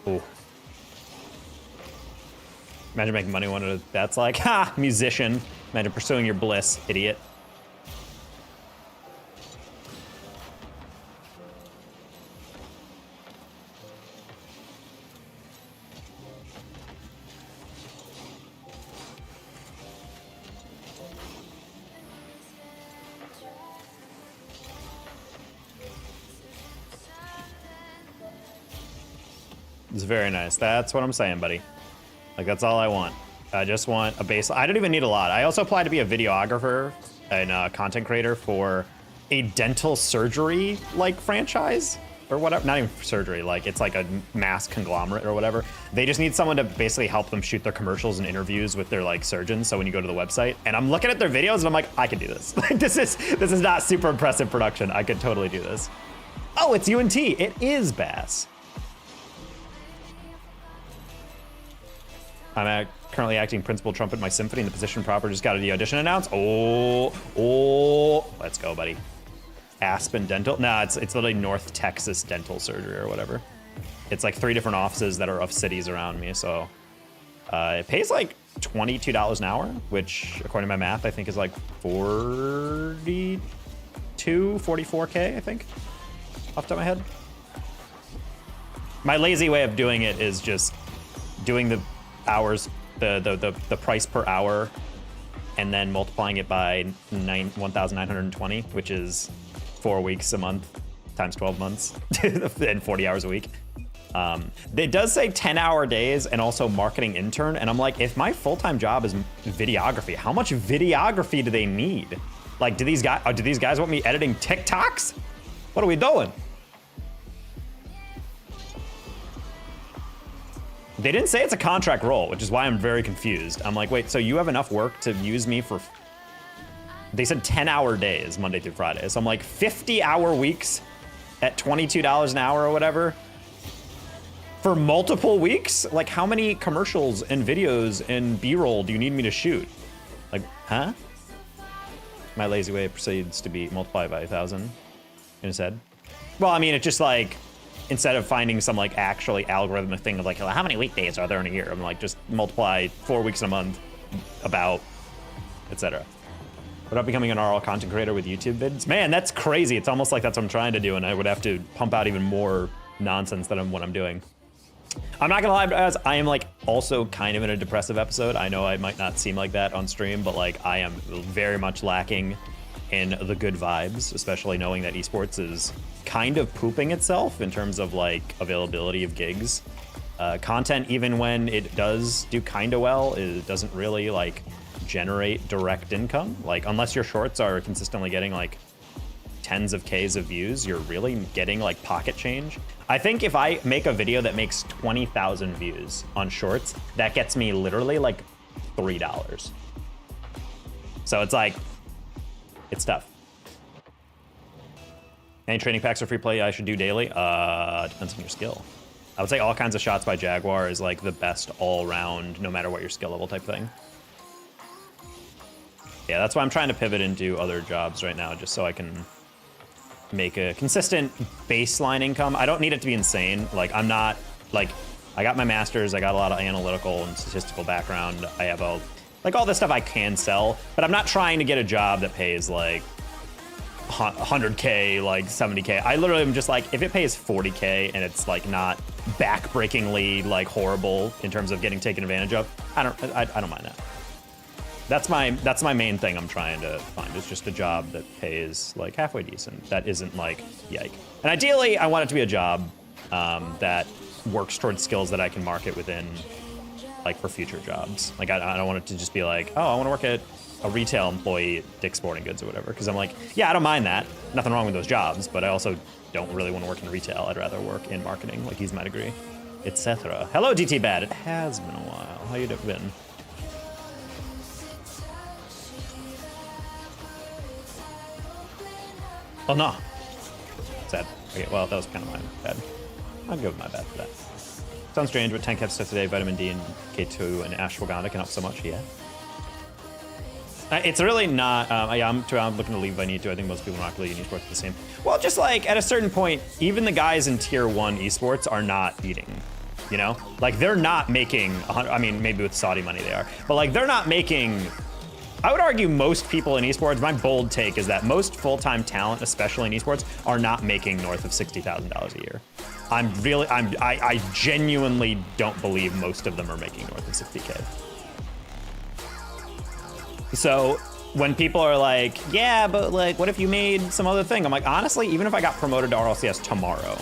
Ooh. Imagine making money one of that's like, ha, musician. Imagine pursuing your bliss, idiot. It's very nice. That's what I'm saying, buddy. Like, that's all I want. I just want a base. I don't even need a lot. I also applied to be a videographer and a content creator for a dental surgery like franchise or whatever. Not even surgery, like it's like a mass conglomerate or whatever. They just need someone to basically help them shoot their commercials and interviews with their like surgeons. So when you go to the website, and I'm looking at their videos and I'm like, I can do this. Like this is not super impressive production. I could totally do this. Oh, it's UNT. It is Bass. I'm currently acting principal trumpet in my symphony in the position proper. Just got the audition announced. Oh, let's go, buddy. Aspen Dental. Nah, it's literally North Texas Dental Surgery or whatever. It's like 3 different offices that are of cities around me. So it pays like $22 an hour, which according to my math, I think is like 44K, I think, off the top of my head. My lazy way of doing it is just doing the hours, the price per hour, and then multiplying it by 1,920, which is 4 weeks a month times 12 months and 40 hours a week. It does say 10-hour days and also marketing intern, and I'm like, if my full-time job is videography, how much videography do they need? Like, do these guys want me editing TikToks? What are we doing? They didn't say it's a contract role, which is why I'm very confused. I'm like, wait, so you have enough work to use me for... They said 10-hour days, Monday through Friday. So I'm like, 50-hour weeks at $22 an hour or whatever for multiple weeks? Like, how many commercials and videos and B-roll do you need me to shoot? Like, huh? My lazy way proceeds to be multiplied by 1,000 in his head. Well, I mean, it's just like... Instead of finding some like actually algorithmic thing of like, how many weekdays are there in a year? I'm like, just multiply 4 weeks in a month, about, etc. What about becoming an RL content creator with YouTube vids? Man, that's crazy. It's almost like that's what I'm trying to do, and I would have to pump out even more nonsense than what I'm doing. I'm not gonna lie, guys, I am like also kind of in a depressive episode. I know I might not seem like that on stream, but like I am very much lacking in the good vibes, especially knowing that esports is kind of pooping itself in terms of like availability of gigs. Content, even when it does do kind of well, it doesn't really like generate direct income. Like unless your shorts are consistently getting like tens of Ks of views, you're really getting like pocket change. I think if I make a video that makes 20,000 views on shorts, that gets me literally like $3. So it's like, it's tough. Any training packs or free play I should do daily? Depends on your skill. I would say all kinds of shots by Jaguar is like the best all-round, no matter what your skill level type thing. Yeah, that's why I'm trying to pivot into other jobs right now, just so I can make a consistent baseline income. I don't need it to be insane. Like, I'm not, like, I got my master's, I got a lot of analytical and statistical background. I have like all this stuff I can sell, but I'm not trying to get a job that pays like 100K, like 70K. I literally am just like, if it pays 40K and it's like not backbreakingly like horrible in terms of getting taken advantage of, I don't mind that. That's my main thing I'm trying to find, is just a job that pays like halfway decent. That isn't like, yike. And ideally, I want it to be a job that works towards skills that I can market within, like for future jobs. Like I don't want it to just be like, oh, I want to work at a retail employee at Dick's Sporting Goods or whatever. Because I'm like, yeah, I don't mind that. Nothing wrong with those jobs, but I also don't really want to work in retail. I'd rather work in marketing, like use my degree, etc. Hello, DT Bad. It has been a while. How you been? Oh no. Sad. Okay, well, that was kind of my bad. I'll go with my bad for that. Sounds strange, but 10 caps today, vitamin D and K2 and ashwagandha can help so much. Yeah. It's really not. Yeah, I'm looking to leave if I need to. I think most people in Rocket League and Esports are the same. Well, just like at a certain point, even the guys in tier 1 Esports are not eating. You know, like they're not making. I mean, maybe with Saudi money they are, but like they're not making. I would argue most people in esports, my bold take is that most full-time talent, especially in esports, are not making north of $60,000 a year. I genuinely don't believe most of them are making north of 60K. So when people are like, yeah, but like, what if you made some other thing? I'm like, honestly, even if I got promoted to RLCS tomorrow,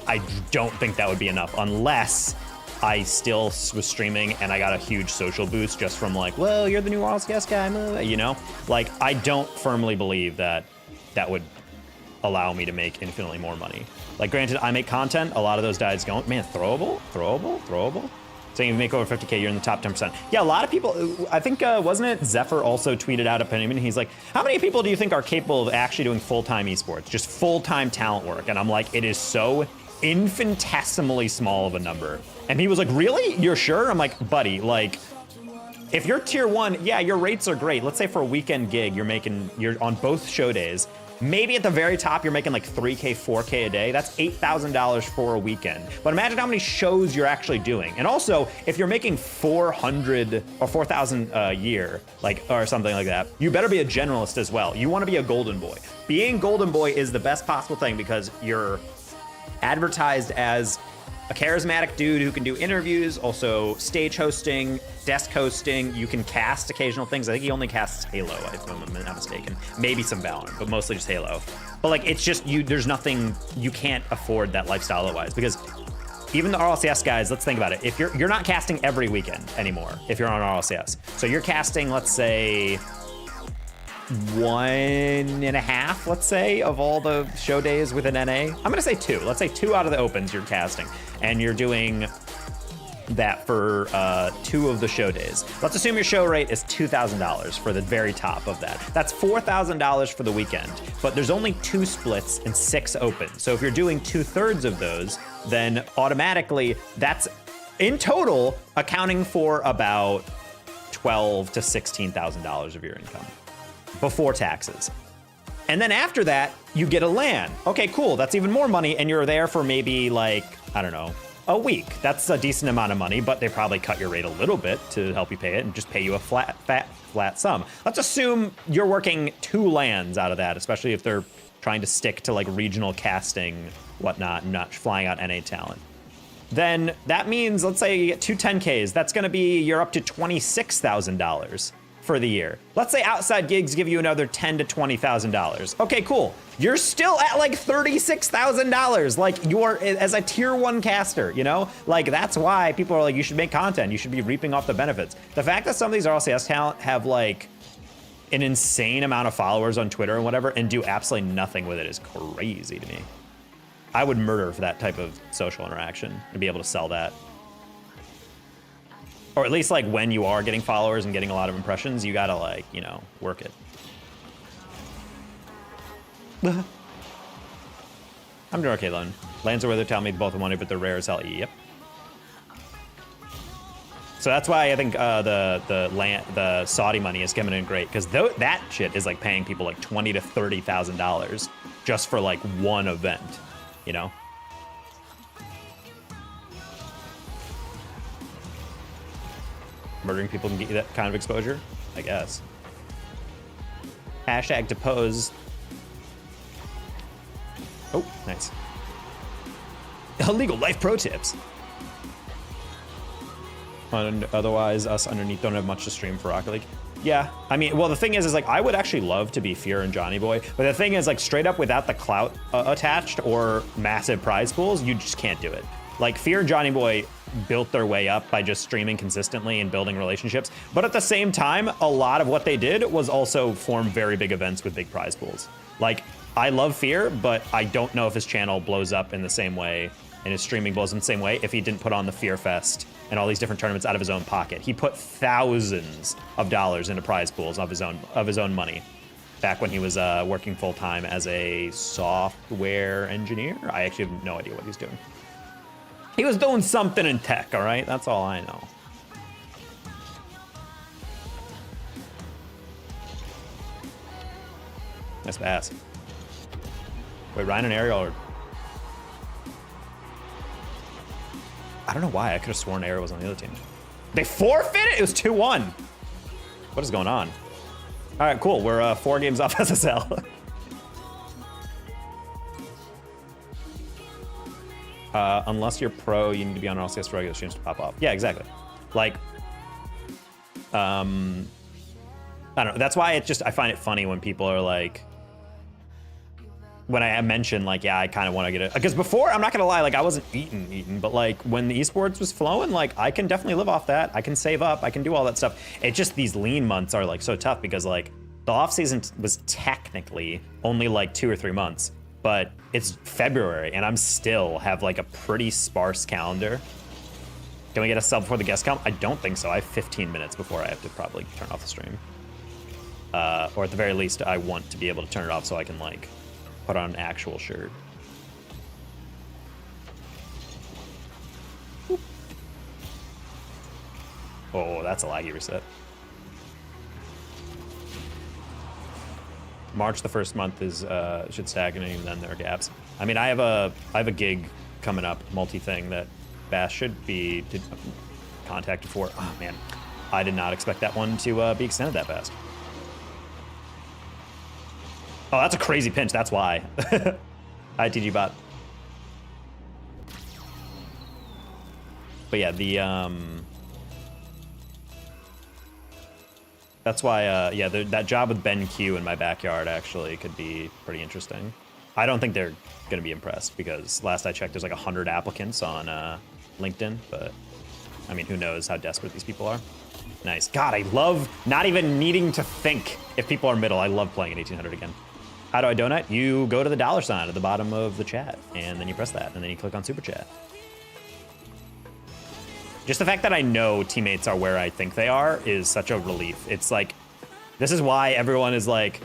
I don't think that would be enough unless I still was streaming and I got a huge social boost just from like, well, you're the new RLCS guy, you know? Like, I don't firmly believe that that would allow me to make infinitely more money. Like, granted, I make content, a lot of those guys go, man, throwable. Saying if you make over 50K, you're in the top 10%. Yeah, a lot of people, I think, wasn't it Zephyr also tweeted out opinion? He's like, how many people do you think are capable of actually doing full-time esports, just full-time talent work? And I'm like, it is so infinitesimally small of a number. And he was like, really? You're sure? I'm like, buddy, like, if you're tier 1, yeah, your rates are great. Let's say for a weekend gig, you're on both show days. Maybe at the very top, you're making like 3K, 4K a day. That's $8,000 for a weekend. But imagine how many shows you're actually doing. And also, if you're making 400 or 4,000 a year, like, or something like that, you better be a generalist as well. You want to be a golden boy. Being golden boy is the best possible thing because you're advertised as a charismatic dude who can do interviews, also stage hosting, desk hosting. You can cast occasional things. I think he only casts Halo, if I'm not mistaken. Maybe some Valorant, but mostly just Halo. But like, it's just there's nothing, you can't afford that lifestyle otherwise, because even the RLCS guys, let's think about it. If you're not casting every weekend anymore, if you're on RLCS. So you're casting, let's say, 1.5, let's say, of all the show days within NA. I'm gonna say 2. Let's say 2 out of the opens you're casting, and you're doing that for 2 of the show days. Let's assume your show rate is $2,000 for the very top of that. That's $4,000 for the weekend, but there's only 2 splits and 6 opens. So if you're doing 2/3 of those, then automatically that's in total accounting for about $12,000 to $16,000 of your income before taxes. And then after that, you get a LAN. Okay, cool, that's even more money, and you're there for maybe like, I don't know, a week. That's a decent amount of money, but they probably cut your rate a little bit to help you pay it and just pay you a flat sum. Let's assume you're working 2 LANs out of that, especially if they're trying to stick to like regional casting, whatnot, and not flying out NA talent. Then that means, let's say you get 2 10Ks, that's gonna be, you're up to $26,000 for the year. Let's say outside gigs give you another $10,000 to $20,000. Okay, cool. You're still at like $36,000. Like, you're as a tier 1 caster, you know? Like, that's why people are like, you should make content. You should be reaping off the benefits. The fact that some of these RLCS talent have like an insane amount of followers on Twitter and whatever and do absolutely nothing with it is crazy to me. I would murder for that type of social interaction and be able to sell that. Or at least like when you are getting followers and getting a lot of impressions, you gotta like, you know, work it. I'm doing okay, Lone. Lands are where they're telling me both money, but they're rare as hell. Yep. So that's why I think the Saudi money is coming in great, because that shit is like paying people like $20,000 to $30,000 just for like one event, you know? Murdering people can get you that kind of exposure, I guess. Hashtag depose. Oh, nice. Illegal life pro tips. Otherwise, us underneath don't have much to stream for Rocket League. Yeah, I mean, well, the thing is like, I would actually love to be Fear and Johnny Boy, but the thing is, like, straight up without the clout attached or massive prize pools, you just can't do it. Like, Fear and Johnny Boy built their way up by just streaming consistently and building relationships, but at the same time, a lot of what they did was also form very big events with big prize pools. Like, I love Fear, but I don't know if his channel blows up in the same way, and his streaming blows in the same way if he didn't put on the Fear Fest and all these different tournaments out of his own pocket. He put thousands of dollars into prize pools of his own money back when he was working full-time as a software engineer. I actually have no idea what he's doing. He was doing something in tech, all right? That's all I know. Nice pass. Wait, Ryan and Ariel are... I don't know why. I could have sworn Ariel was on the other team. They forfeited? It was 2-1. What is going on? All right, cool. We're 4 games off SSL. Unless you're pro, you need to be on RLCS for regular streams to pop off. Yeah, exactly. Like, I don't know. That's why I find it funny when people are like, when I mention like, yeah, I kind of want to get it. Because before, I'm not going to lie, like I wasn't eating, but like when the esports was flowing, like I can definitely live off that. I can save up. I can do all that stuff. It's just these lean months are like so tough because like the off season was technically only like 2 or 3 months, but it's February and I'm still have like a pretty sparse calendar. Can we get a sub before the guest count? I don't think so. I have 15 minutes before I have to probably turn off the stream. Or at the very least, I want to be able to turn it off so I can like put on an actual shirt. Whoop. Oh, that's a laggy reset. March, the first month is should stagnate, and then there are gaps. I mean, I have a gig coming up, multi-thing that Bass should be contacted for. Oh man, I did not expect that one to be extended that fast. Oh, that's a crazy pinch. That's why. Hi, TG bot. But yeah, that's why. Yeah, that job with Ben Q in my backyard actually could be pretty interesting. I don't think they're gonna be impressed because last I checked, there's like 100 applicants on LinkedIn. But I mean, who knows how desperate these people are? Nice. God, I love not even needing to think if people are middle. I love playing at 1800 again. How do I donate? You go to the $ sign at the bottom of the chat, and then you press that, and then you click on Super Chat. Just the fact that I know teammates are where I think they are is such a relief. It's like, this is why everyone is like,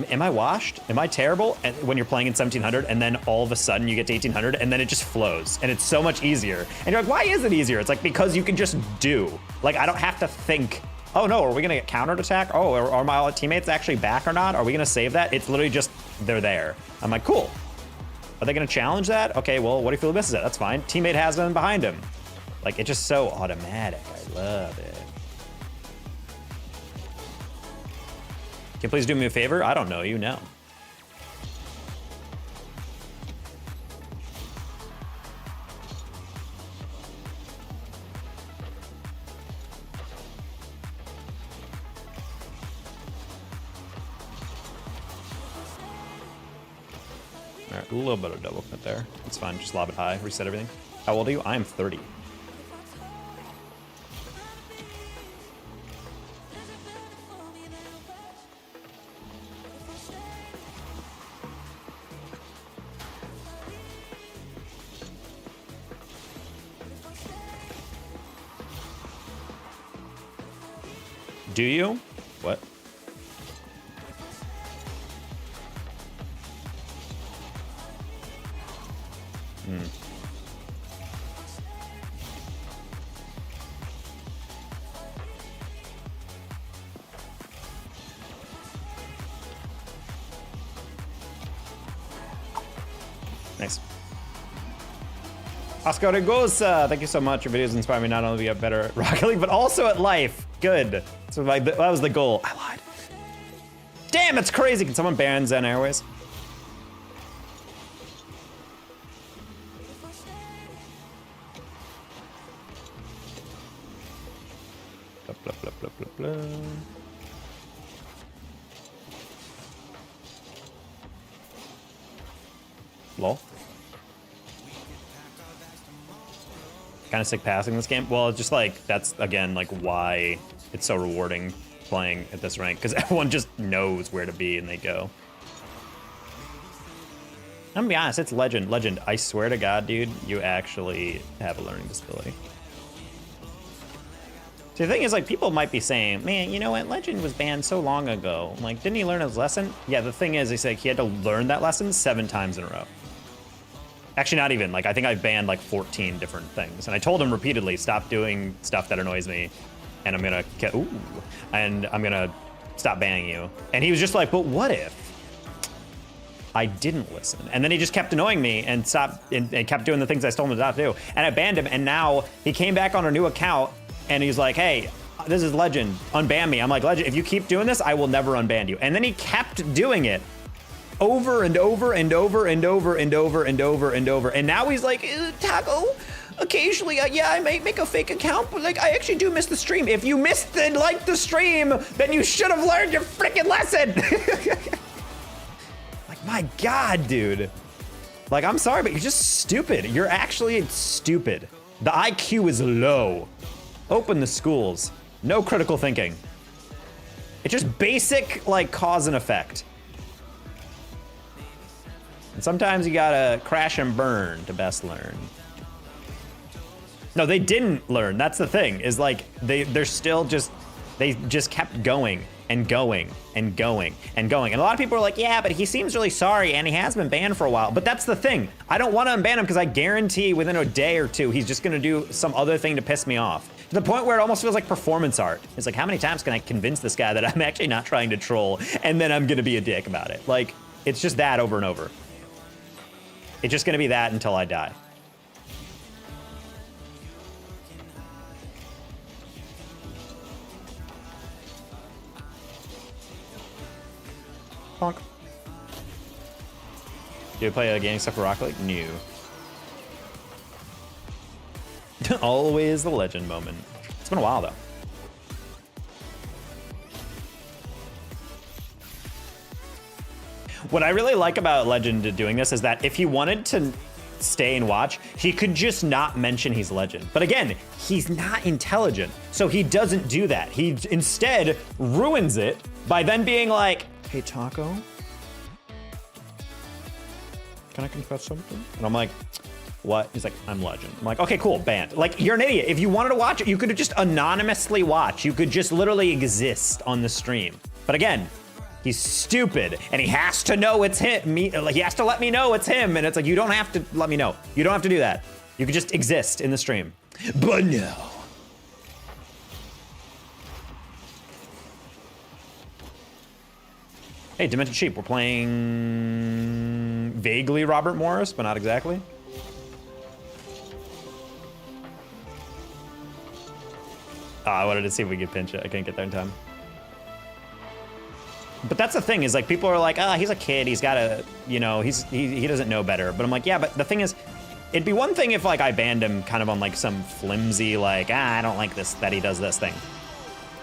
am I washed? Am I terrible? And when you're playing in 1700, and then all of a sudden you get to 1800, and then it just flows, and it's so much easier. And you're like, why is it easier? It's like, because you can just do. Like, I don't have to think, oh no, are we gonna get countered attack? Oh, are my teammates actually back or not? Are we gonna save that? It's literally just, they're there. I'm like, cool. Are they gonna challenge that? Okay, well, what if he misses it? That's fine. Teammate has them behind him. Like, it's just so automatic. I love it. Can you please do me a favor? I don't know you, no. All right, a little bit of double commit there. It's fine, just lob it high, reset everything. How old are you? I am 30. Do you? What? Nice. Oscar Regosa, thank you so much. Your videos inspire me not only to be a better at Rocket League, but also at life. Good. So like, that was the goal. I lied. Damn, it's crazy. Can someone ban Zen Airways? Blah, blah, blah, blah, blah, blah. Lol. Kind of sick passing this game. Well, it's just like, that's again, like why it's so rewarding playing at this rank, because everyone just knows where to be and they go. I'm gonna be honest, it's Legend. Legend, I swear to God, dude, you actually have a learning disability. See, the thing is, like, people might be saying, man, you know what, Legend was banned so long ago. Like, didn't he learn his lesson? Yeah, the thing is, he's like, he had to learn that lesson 7 times in a row. Actually, not even. Like, I think I've banned like 14 different things. And I told him repeatedly, stop doing stuff that annoys me. And I'm gonna get, ooh, and I'm gonna stop banning you. And he was just like, but what if I didn't listen? And then he just kept annoying me and stopped and kept doing the things I told him to not do. And I banned him, and now he came back on a new account and he's like, hey, this is Legend, unban me. I'm like, Legend, if you keep doing this, I will never unban you. And then he kept doing it over and over and over and over and over and over and over. And now he's like, Taco, occasionally, yeah, I might make a fake account, but like, I actually do miss the stream. If you missed the stream, then you should have learned your freaking lesson. Like, my God, dude. Like, I'm sorry, but you're just stupid. You're actually stupid. The IQ is low. Open the schools. No critical thinking. It's just basic, like, cause and effect. And sometimes you gotta crash and burn to best learn. No, they didn't learn. That's the thing, is like, they're still just, they just kept going and going and going and going. And a lot of people are like, yeah, but he seems really sorry and he has been banned for a while. But that's the thing. I don't want to unban him because I guarantee within a day or two, he's just gonna do some other thing to piss me off. To the point where it almost feels like performance art. It's like, how many times can I convince this guy that I'm actually not trying to troll and then I'm gonna be a dick about it? Like, it's just that over and over. It's just gonna be that until I die. Honk. Do you play gaming stuff for Rocket League? New. Always the Legend moment. It's been a while though. What I really like about Legend doing this is that if he wanted to stay and watch, he could just not mention he's Legend. But again, he's not intelligent, so he doesn't do that. He instead ruins it by then being like, hey, Taco, can I confess something? And I'm like, what? He's like, I'm Legend. I'm like, okay, cool, banned. Like, you're an idiot. If you wanted to watch it, you could have just anonymously watched. You could just literally exist on the stream. But again, he's stupid, and he has to know it's him. He has to let me know it's him, and it's like, you don't have to let me know. You don't have to do that. You could just exist in the stream. But no. Hey, Demented Sheep, we're playing vaguely Robert Morris, but not exactly. Oh, I wanted to see if we could pinch it. I couldn't get there in time. But that's the thing, is like, people are like, ah, oh, he's a kid, he's gotta, you know, he doesn't know better. But I'm like, yeah, but the thing is, it'd be one thing if like I banned him kind of on like some flimsy, like, ah, I don't like this, that he does this thing.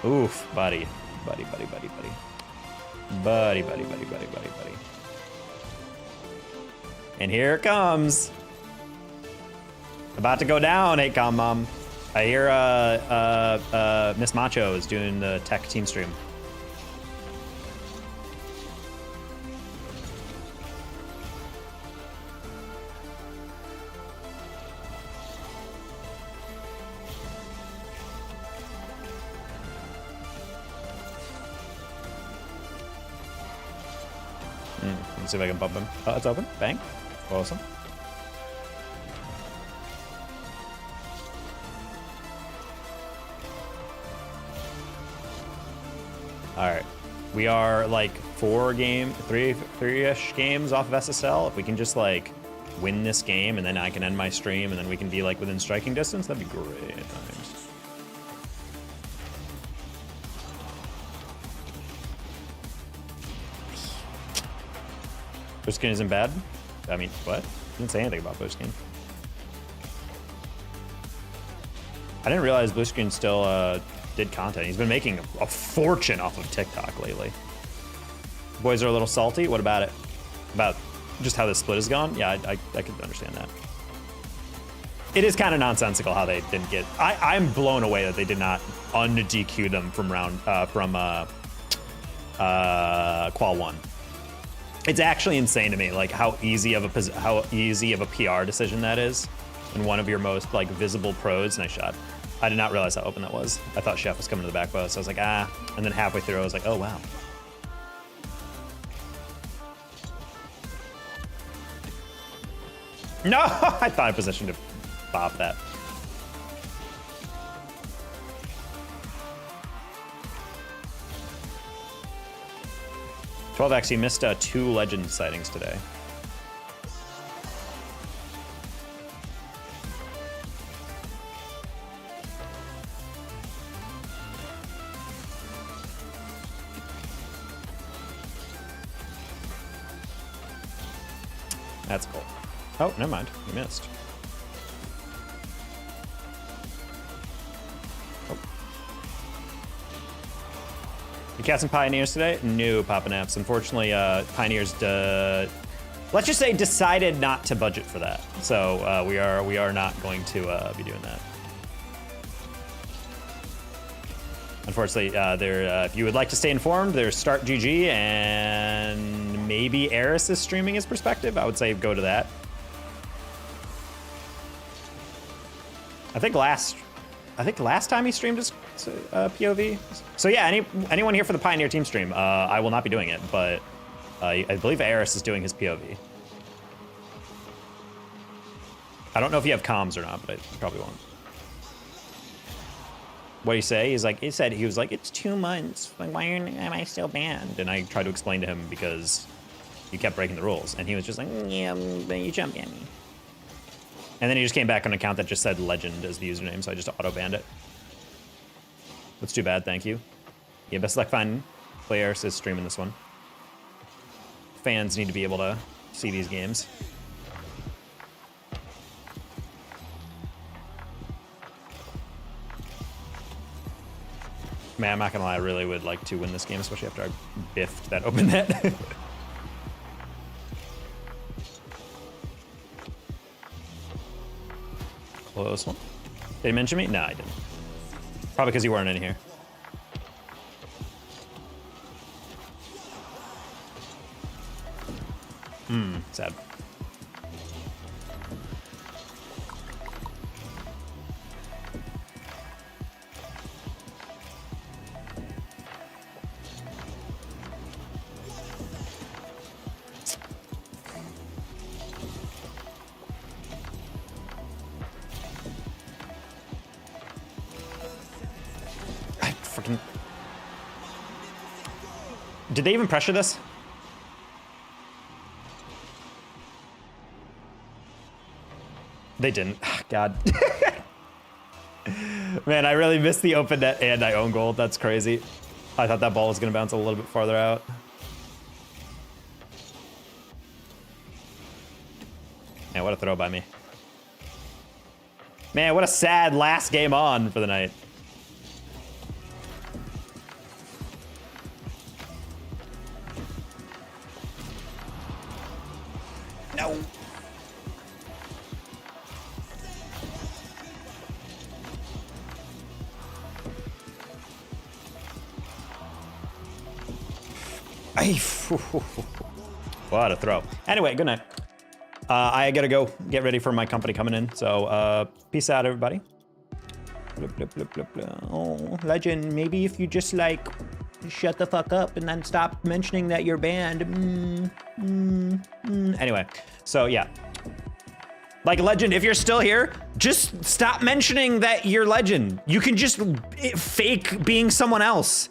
Oof, buddy. Buddy, buddy, buddy, buddy. Buddy, buddy, buddy, buddy, buddy, buddy. And here it comes. About to go down, 8Com Mom. I hear Miss Macho is doing the tech team stream. Let's see if I can bump him. Oh, it's open. Bang. Awesome. All right. We are like three-ish games off of SSL. If we can just like win this game, and then I can end my stream, and then we can be like within striking distance, that'd be great. Thanks. Bushkin isn't bad. I mean, what? Didn't say anything about Bushkin. I didn't realize Bushkin still did content. He's been making a fortune off of TikTok lately. Boys are a little salty. What about it? About just how the split has gone? Yeah, I could understand that. It is kind of nonsensical how they didn't get. I'm blown away that they did not un-DQ them from qual 1. It's actually insane to me, like how easy of a PR decision that is, when one of your most like visible pros. Nice shot. I did not realize how open that was. I thought Chef was coming to the back post. I was like, ah, and then halfway through, I was like, oh wow. No, I thought I positioned to pop that. X, you missed 2 legend sightings today. That's cool. Oh, never mind. You missed. Oh. You cast some Pioneers today? No, Papa Naps. Unfortunately, Pioneers, let's just say, decided not to budget for that. So we are not going to be doing that. Unfortunately, if you would like to stay informed, there's Start GG and maybe Eris is streaming his perspective. I would say go to that. I think last time he streamed his POV. So yeah, anyone here for the Pioneer team stream, I will not be doing it, but I believe Eris is doing his POV. I don't know if you have comms or not, but I probably won't. What do you say? He's like, he was like, it's 2 months. Like, why am I still banned? And I tried to explain to him because you kept breaking the rules, and he was just like, yeah, but you jumped at me. And then he just came back on an account that just said legend as the username, so I just auto-banned it. That's too bad, thank you. Yeah, best luck finding players is streaming this one. Fans need to be able to see these games. Man, I'm not gonna lie, I really would like to win this game, especially after I biffed that open net. Close one. Did he mention me? No, I didn't. Probably because you weren't in here. Sad. Did they even pressure this? They didn't. God. Man, I really missed the open net and I own goal. That's crazy. I thought that ball was going to bounce a little bit farther out. Man, what a throw by me. Man, what a sad last game on for the night. No. What a throw. Anyway, good night. I gotta go get ready for my company coming in. So peace out, everybody. Blah, blah, blah, blah, blah. Oh, legend, maybe if you just like shut the fuck up and then stop mentioning that you're banned. Anyway, so yeah. Like, legend, if you're still here, just stop mentioning that you're legend. You can just fake being someone else.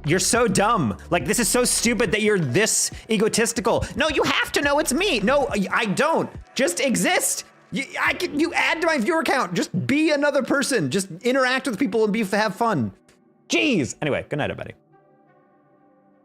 You're so dumb. Like, this is so stupid that you're this egotistical. No, you have to know it's me. No, I don't. Just exist. You add to my viewer count. Just be another person. Just interact with people and have fun. Jeez. Anyway, good night, everybody.